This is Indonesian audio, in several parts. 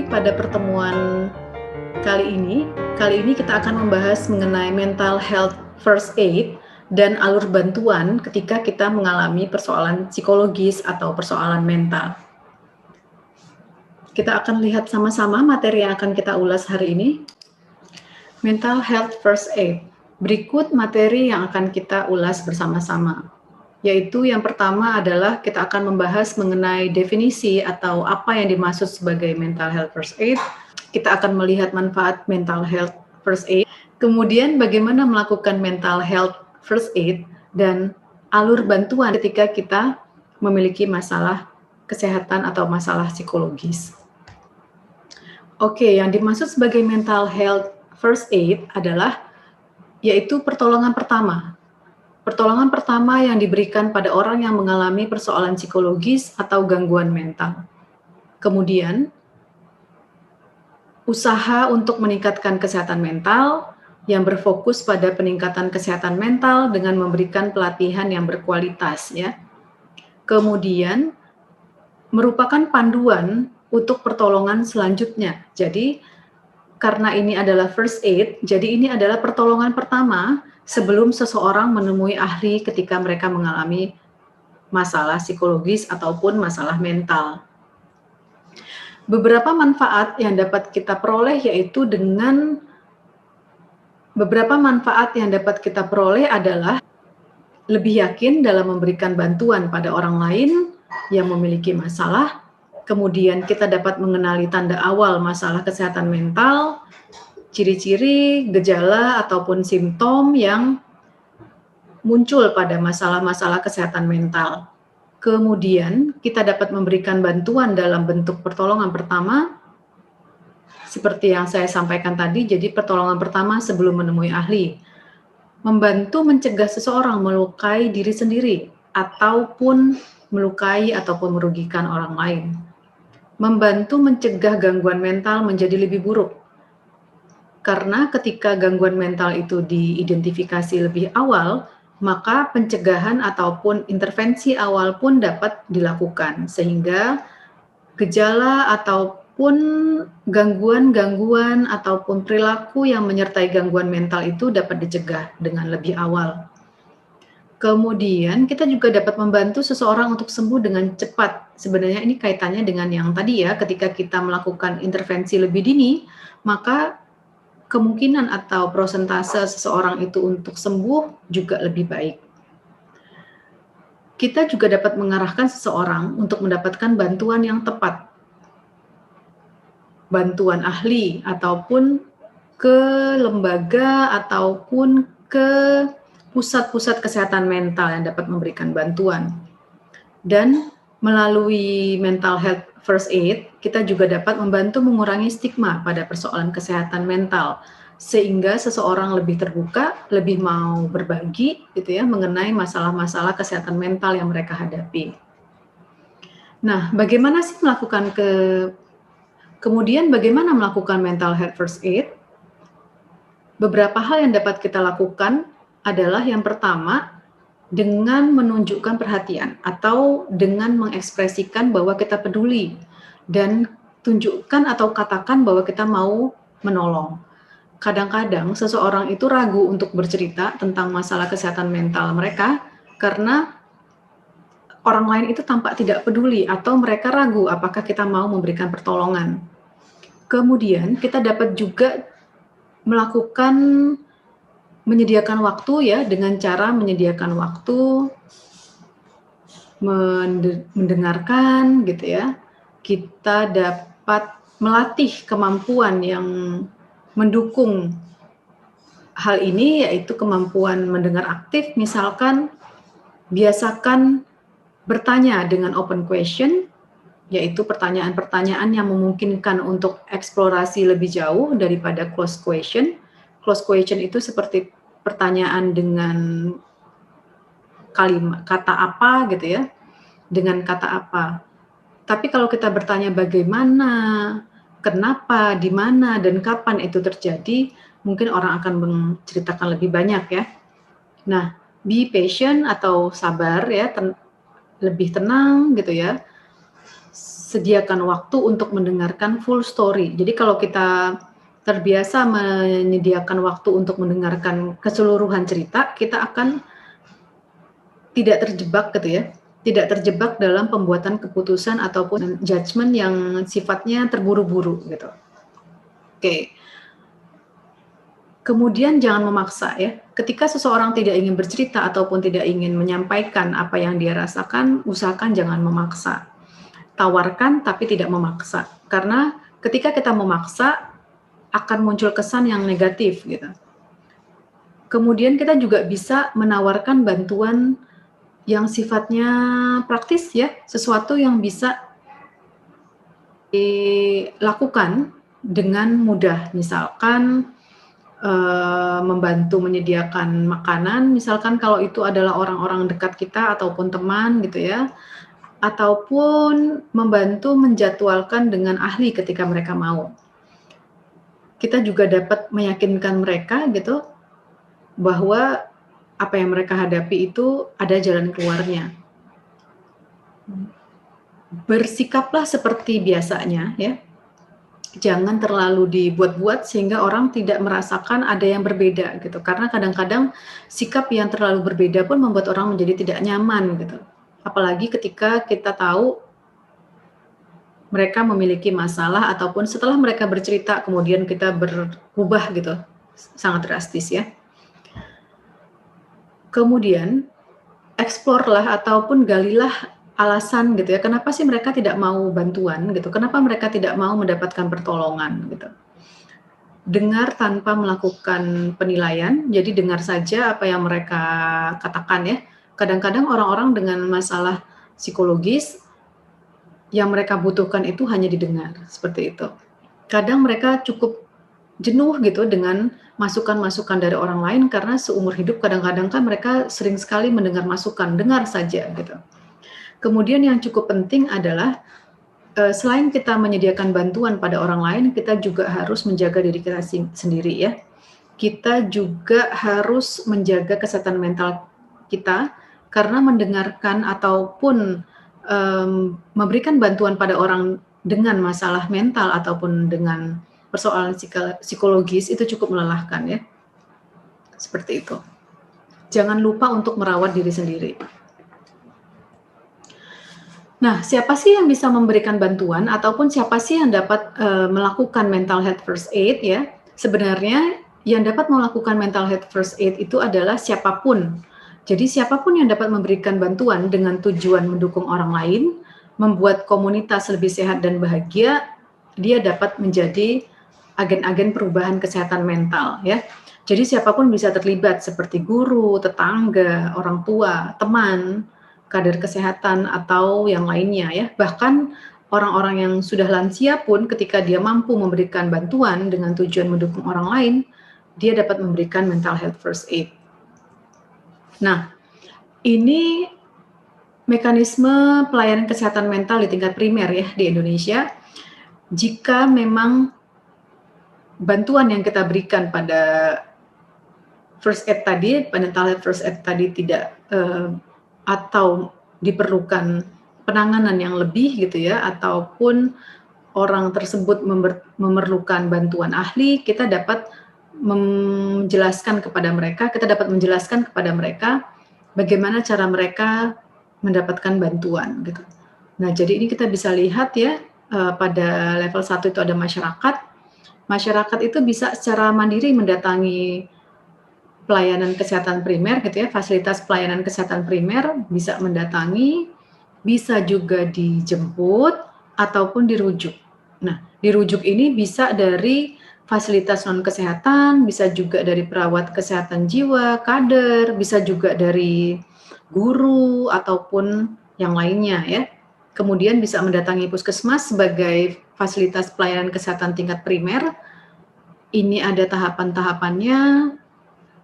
pada pertemuan kali ini kita akan membahas mengenai mental health first aid dan alur bantuan ketika kita mengalami persoalan psikologis atau persoalan mental. Kita akan lihat sama-sama materi yang akan kita ulas hari ini. Mental health first aid. Berikut materi yang akan kita ulas bersama-sama. Yaitu yang pertama adalah kita akan membahas mengenai definisi atau apa yang dimaksud sebagai mental health first aid. Kita akan melihat manfaat mental health first aid. Kemudian bagaimana melakukan mental health first aid dan alur bantuan ketika kita memiliki masalah kesehatan atau masalah psikologis. Oke, yang dimaksud sebagai mental health first aid adalah yaitu pertolongan pertama. Pertolongan pertama yang diberikan pada orang yang mengalami persoalan psikologis atau gangguan mental. Kemudian, usaha untuk meningkatkan kesehatan mental yang berfokus pada peningkatan kesehatan mental dengan memberikan pelatihan yang berkualitas, ya. Kemudian, merupakan panduan untuk pertolongan selanjutnya. Jadi, karena ini adalah first aid, jadi ini adalah pertolongan pertama sebelum seseorang menemui ahli ketika mereka mengalami masalah psikologis ataupun masalah mental. Beberapa manfaat yang dapat kita peroleh yaitu adalah lebih yakin dalam memberikan bantuan pada orang lain yang memiliki masalah. Kemudian kita dapat mengenali tanda awal masalah kesehatan mental, ciri-ciri, gejala, ataupun simptom yang muncul pada masalah-masalah kesehatan mental. Kemudian kita dapat memberikan bantuan dalam bentuk pertolongan pertama, seperti yang saya sampaikan tadi, jadi pertolongan pertama sebelum menemui ahli. Membantu mencegah seseorang melukai diri sendiri, ataupun melukai ataupun merugikan orang lain. Membantu mencegah gangguan mental menjadi lebih buruk. Karena ketika gangguan mental itu diidentifikasi lebih awal, maka pencegahan ataupun intervensi awal pun dapat dilakukan, sehingga gejala ataupun gangguan-gangguan ataupun perilaku yang menyertai gangguan mental itu dapat dicegah dengan lebih awal. Kemudian kita juga dapat membantu seseorang untuk sembuh dengan cepat. Sebenarnya ini kaitannya dengan yang tadi ya, ketika kita melakukan intervensi lebih dini, maka kemungkinan atau persentase seseorang itu untuk sembuh juga lebih baik. Kita juga dapat mengarahkan seseorang untuk mendapatkan bantuan yang tepat. Bantuan ahli ataupun ke lembaga ataupun ke pusat-pusat kesehatan mental yang dapat memberikan bantuan. Dan melalui mental health first aid, kita juga dapat membantu mengurangi stigma pada persoalan kesehatan mental, sehingga seseorang lebih terbuka, lebih mau berbagi gitu ya, mengenai masalah-masalah kesehatan mental yang mereka hadapi. Nah, bagaimana sih kemudian bagaimana melakukan mental health first aid? Beberapa hal yang dapat kita lakukan adalah yang pertama, dengan menunjukkan perhatian atau dengan mengekspresikan bahwa kita peduli dan tunjukkan atau katakan bahwa kita mau menolong. Kadang-kadang seseorang itu ragu untuk bercerita tentang masalah kesehatan mental mereka karena orang lain itu tampak tidak peduli atau mereka ragu apakah kita mau memberikan pertolongan. Kemudian kita dapat juga menyediakan waktu ya, dengan cara menyediakan waktu, mendengarkan gitu ya. Kita dapat melatih kemampuan yang mendukung hal ini, yaitu kemampuan mendengar aktif. Misalkan biasakan bertanya dengan open question, yaitu pertanyaan-pertanyaan yang memungkinkan untuk eksplorasi lebih jauh daripada closed question. Closed question itu seperti pertanyaan dengan kata apa gitu ya, dengan kata apa. Tapi kalau kita bertanya bagaimana, kenapa, di mana, dan kapan itu terjadi, mungkin orang akan menceritakan lebih banyak ya. Nah, be patient atau sabar ya, lebih tenang gitu ya. sediakan waktu untuk mendengarkan full story. Jadi kalau kita terbiasa menyediakan waktu untuk mendengarkan keseluruhan cerita, kita akan tidak terjebak gitu ya, tidak terjebak dalam pembuatan keputusan ataupun judgement yang sifatnya terburu-buru gitu. Oke. Kemudian jangan memaksa ya. Ketika seseorang tidak ingin bercerita ataupun tidak ingin menyampaikan apa yang dia rasakan, usahakan jangan memaksa. Tawarkan tapi tidak memaksa. Karena ketika kita memaksa akan muncul kesan yang negatif gitu. Kemudian kita juga bisa menawarkan bantuan yang sifatnya praktis ya, sesuatu yang bisa dilakukan dengan mudah. Misalkan membantu menyediakan makanan, misalkan kalau itu adalah orang-orang dekat kita ataupun teman gitu ya, ataupun membantu menjadwalkan dengan ahli ketika mereka mau. Kita juga dapat meyakinkan mereka gitu bahwa apa yang mereka hadapi itu ada jalan keluarnya. Bersikaplah seperti biasanya ya. Jangan terlalu dibuat-buat sehingga orang tidak merasakan ada yang berbeda gitu. Karena kadang-kadang sikap yang terlalu berbeda pun membuat orang menjadi tidak nyaman gitu. Apalagi ketika kita tahu mereka memiliki masalah ataupun setelah mereka bercerita kemudian kita berubah gitu. Sangat drastis ya. Kemudian eksplorlah ataupun galilah alasan gitu ya, kenapa sih mereka tidak mau bantuan gitu, kenapa mereka tidak mau mendapatkan pertolongan gitu. Dengar tanpa melakukan penilaian, jadi dengar saja apa yang mereka katakan ya. Kadang-kadang orang-orang dengan masalah psikologis yang mereka butuhkan itu hanya didengar, seperti itu. Kadang mereka cukup jenuh gitu dengan masukan-masukan dari orang lain karena seumur hidup kadang-kadang kan mereka sering sekali mendengar masukan, dengar saja gitu. Kemudian yang cukup penting adalah selain kita menyediakan bantuan pada orang lain, kita juga harus menjaga diri kita sendiri ya. Kita juga harus menjaga kesehatan mental kita karena mendengarkan ataupun memberikan bantuan pada orang dengan masalah mental ataupun dengan persoalan psikologis itu cukup melelahkan ya. Seperti itu. Jangan lupa untuk merawat diri sendiri. Nah, siapa sih yang bisa memberikan bantuan ataupun siapa sih yang dapat melakukan mental health first aid ya? Sebenarnya yang dapat melakukan mental health first aid itu adalah siapapun. Jadi siapapun yang dapat memberikan bantuan dengan tujuan mendukung orang lain, membuat komunitas lebih sehat dan bahagia, dia dapat menjadi agen-agen perubahan kesehatan mental ya. Jadi siapapun bisa terlibat seperti guru, tetangga, orang tua, teman, kader kesehatan atau yang lainnya ya. Bahkan orang-orang yang sudah lansia pun ketika dia mampu memberikan bantuan dengan tujuan mendukung orang lain, dia dapat memberikan mental health first aid. Nah, ini mekanisme pelayanan kesehatan mental di tingkat primer ya di Indonesia. Jika memang bantuan yang kita berikan pada first aid tadi, mental health first aid tadi tidak atau diperlukan penanganan yang lebih gitu ya, ataupun orang tersebut memerlukan bantuan ahli, kita dapat menjelaskan kepada mereka, bagaimana cara mereka mendapatkan bantuan gitu. Nah, jadi ini kita bisa lihat ya, pada level 1 itu ada masyarakat. Masyarakat itu bisa secara mandiri mendatangi pelayanan kesehatan primer gitu ya, fasilitas pelayanan kesehatan primer, bisa mendatangi, bisa juga dijemput ataupun dirujuk. Nah, dirujuk ini bisa dari fasilitas non kesehatan, bisa juga dari perawat kesehatan jiwa, kader, bisa juga dari guru ataupun yang lainnya ya. Kemudian bisa mendatangi puskesmas sebagai fasilitas pelayanan kesehatan tingkat primer. Ini ada tahapan-tahapannya.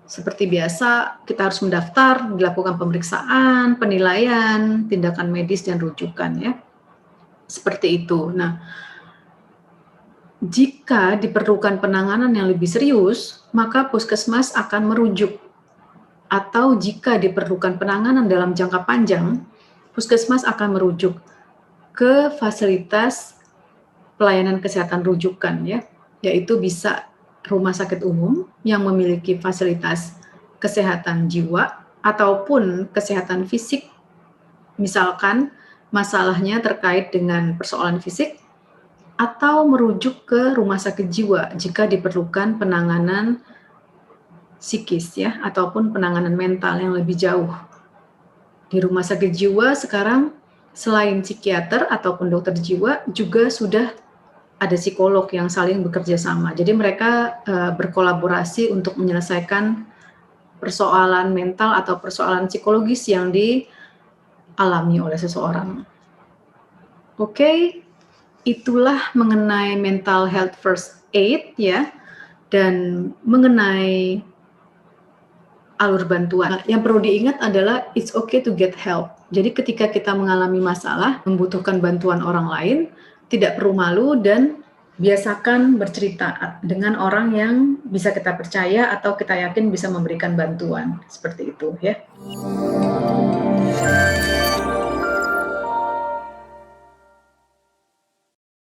Seperti biasa, kita harus mendaftar, dilakukan pemeriksaan, penilaian, tindakan medis, dan rujukan ya. Seperti itu. Nah, jika diperlukan penanganan yang lebih serius, maka puskesmas akan merujuk. Atau jika diperlukan penanganan dalam jangka panjang, puskesmas akan merujuk. ke fasilitas pelayanan kesehatan rujukan ya, yaitu bisa rumah sakit umum yang memiliki fasilitas kesehatan jiwa ataupun kesehatan fisik, misalkan masalahnya terkait dengan persoalan fisik, atau merujuk ke rumah sakit jiwa jika diperlukan penanganan psikis ya, ataupun penanganan mental yang lebih jauh. Di rumah sakit jiwa sekarang selain psikiater ataupun dokter jiwa juga sudah ada psikolog yang saling bekerja sama. Jadi mereka berkolaborasi untuk menyelesaikan persoalan mental atau persoalan psikologis yang dialami oleh seseorang. Oke, itulah mengenai mental health first aid ya, dan mengenai alur bantuan. Yang perlu diingat adalah it's okay to get help. Jadi ketika kita mengalami masalah, membutuhkan bantuan orang lain, tidak perlu malu dan biasakan bercerita dengan orang yang bisa kita percaya atau kita yakin bisa memberikan bantuan. Seperti itu ya.